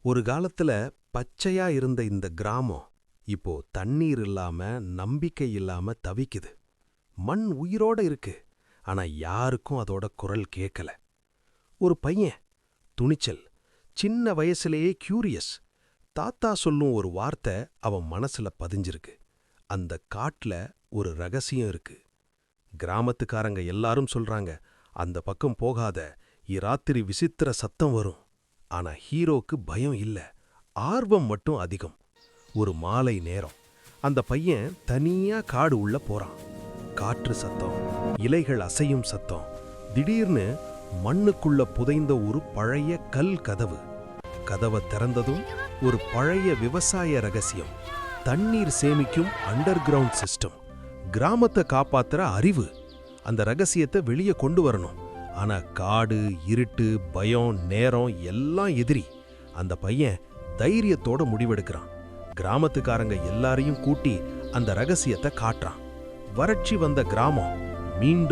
ஒரு காலத்துல பச்சையா இருந்த இந்த கிராமம் இப்போ தண்ணீர் இல்லாம நம்பிக்கை இல்லாம தவிக்குது. மண் உயிரோட இருக்கு, ஆனா யாருக்கும் அதோட குரல் கேட்கல. ஒரு பையன், துணிச்சல், சின்ன வயசுலயே கியூரியஸ். தாத்தா சொல்லும் ஒரு வார்த்தை அவன் மனசுல பதிஞ்சிருக்கு. அந்த காட்டுல ஒரு ரகசியம் இருக்கு. கிராமத்துக்காரங்க எல்லாரும் சொல்றாங்க, அந்த பக்கம் போகாத, இராத்திரி விசித்திர சத்தம் வரும். ஆனா ஹீரோக்கு பயம் இல்ல, ஆர்வம் மட்டும் அதிகம். ஒரு மாலை நேரம் அந்த பையன் தனியா காடு உள்ள போறான். காற்று சத்தம், இலைகள் அசையும் சத்தம். திடீர்னு மண்ணுக்குள்ள புதைந்த ஒரு பழைய கல் கதவு. கதவை திறந்ததும் ஒரு பழைய விவசாய ரகசியம். தண்ணீர் சேமிக்கும் அண்டர் கிரவுண்ட் சிஸ்டம், கிராமத்தை காப்பாத்துற அறிவு. அந்த ரகசியத்தை வெளியே கொண்டு வரணும். ஆனா காடு, இருட்டு, பயம், நேரம் எல்லாம் எதிரி. அந்த பையன் தைரியத்தோட முடிவெடுக்கிறான். கிராமத்துக்காரங்க எல்லாரையும் கூட்டி அந்த ரகசியத்தை காட்டுறான். வறட்சி வந்த கிராமம் மீண்டும்